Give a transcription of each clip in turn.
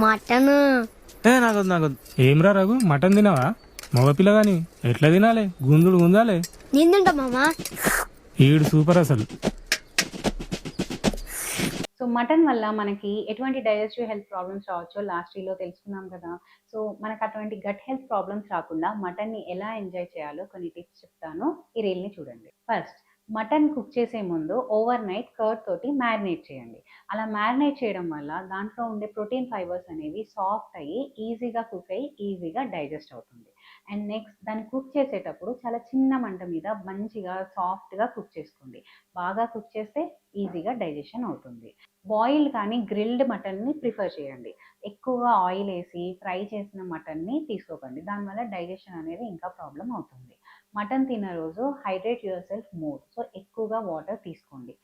Mutton నాకొద్దు ఏమ్రా Raghu mutton తినవా? మగపిల్లగాని ఎట్లా తినాలి? గుంజుడు గుంజాలి. నేను తింటా మామా. ఈడు సూపర్ అసలు. సో మటన్ వల్ల మనకి ఎటువంటి డైజెస్టివ్ హెల్త్ ప్రాబ్లమ్స్ రావచ్చో లాస్ట్ వీడియోలో తెలుసుకున్నాం కదా. సో మనకు అటువంటి గట్ హెల్త్ ప్రాబ్లమ్స్ రాకుండా మటన్ని ఎలా ఎంజాయ్ చేయాలో కొన్ని టిప్స్ చెప్తాను, ఈ రీల్ని చూడండి. ఫస్ట్, మటన్ కుక్ చేసే ముందు ఓవర్ నైట్ కర్డ్ తోటి మ్యారినేట్ చేయండి. అలా మ్యారినేట్ చేయడం వల్ల దాంట్లో ఉండే ప్రోటీన్ ఫైబర్స్ అనేవి సాఫ్ట్ అయ్యి ఈజీగా కుక్ అయ్యి ఈజీగా డైజెస్ట్ అవుతుంది. అండ్ నెక్స్ట్, దాన్ని కుక్ చేసేటప్పుడు చాలా చిన్న మంట మీద మంచిగా సాఫ్ట్గా కుక్ చేసుకోండి. బాగా కుక్ చేస్తే ఈజీగా డైజెషన్ అవుతుంది. బాయిల్డ్ కానీ గ్రిల్డ్ మటన్ని ప్రిఫర్ చేయండి. ఎక్కువగా ఆయిల్ వేసి ఫ్రై చేసిన మటన్ని తీసుకోకండి, దానివల్ల డైజెషన్ అనేది ఇంకా ప్రాబ్లం అవుతుంది. మటన్ తిన్న రోజు hydrate your self more, so ఎక్కువగా వాటర్ తీసుకోండి.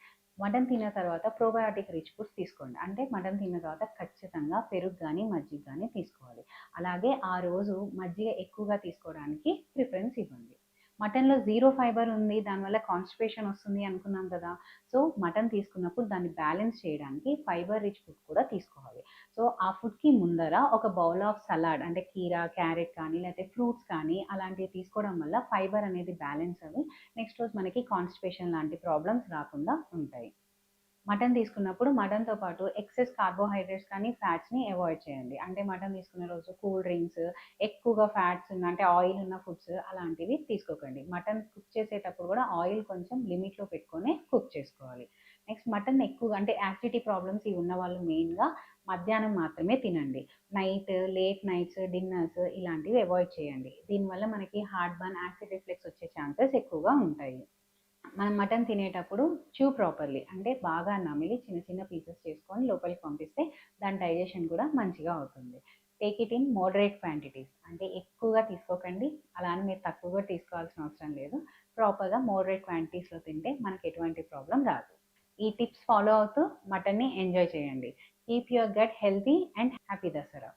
మటన్ తిన్న తర్వాత ప్రోబయాటిక్ రిచ్ ఫుడ్స్ తీసుకోండి. అంటే మటన్ తిన్న తర్వాత ఖచ్చితంగా పెరుగు కానీ మజ్జిగ కానీ తీసుకోవాలి. అలాగే ఆ రోజు మజ్జిగ ఎక్కువగా తీసుకోవడానికి ప్రిఫరెన్స్ ఇవ్వండి. మటన్లో జీరో ఫైబర్ ఉంది, దానివల్ల కాన్స్టిపేషన్ వస్తుంది అనుకున్నాం కదా. సో మటన్ తీసుకున్నప్పుడు దాన్ని బ్యాలెన్స్ చేయడానికి ఫైబర్ రిచ్ ఫుడ్ కూడా తీసుకోవాలి. సో ఆ ఫుడ్కి ముందర ఒక బౌల్ ఆఫ్ సలాడ్, అంటే కీరా, క్యారెట్ కానీ లేకపోతే ఫ్రూట్స్ కానీ అలాంటివి తీసుకోవడం వల్ల ఫైబర్ అనేది బ్యాలెన్స్ అవి నెక్స్ట్ రోజు మనకి కాన్స్టిపేషన్ లాంటి ప్రాబ్లమ్స్ రాకుండా ఉంటాయి. మటన్ తీసుకున్నప్పుడు మటన్తో పాటు ఎక్సెస్ కార్బోహైడ్రేట్స్ కానీ ఫ్యాట్స్ని అవాయిడ్ చేయండి. అంటే మటన్ తీసుకునే రోజు కూల్ డ్రింక్స్, ఎక్కువగా ఫ్యాట్స్ ఉన్న అంటే ఆయిల్ ఉన్న ఫుడ్స్ అలాంటివి తీసుకోకండి. మటన్ కుక్ చేసేటప్పుడు కూడా ఆయిల్ కొంచెం లిమిట్లో పెట్టుకొని కుక్ చేసుకోవాలి. నెక్స్ట్, మటన్ ఎక్కువగా అంటే యాసిడిటీ ప్రాబ్లమ్స్ ఇవి ఉన్న వాళ్ళు మెయిన్గా మధ్యాహ్నం మాత్రమే తినండి. లేట్ నైట్స్ డిన్నర్స్ ఇలాంటివి అవాయిడ్ చేయండి. దీనివల్ల మనకి హార్ట్ బర్న్, యాసిడ్ రిఫ్లెక్స్ వచ్చే ఛాన్సెస్ ఎక్కువగా ఉంటాయి. మనం మటన్ తినేటప్పుడు చూ ప్రాపర్లీ, అంటే బాగా నమిలి చిన్న చిన్న పీసెస్ చేసుకొని లోపలికి పంపిస్తే దాని డైజెషన్ కూడా మంచిగా అవుతుంది. Take it in moderate quantities, అంటే ఎక్కువగా తీసుకోకండి, అలా అని మీరు తక్కువగా తీసుకోవాల్సిన అవసరం లేదు. ప్రాపర్గా మోడరేట్ క్వాంటిటీస్లో తింటే మనకి ఎటువంటి ప్రాబ్లం రాదు. ఈ టిప్స్ ఫాలో అవుతూ మటన్ని ఎంజాయ్ చేయండి. Keep your gut healthy and happy Dasara.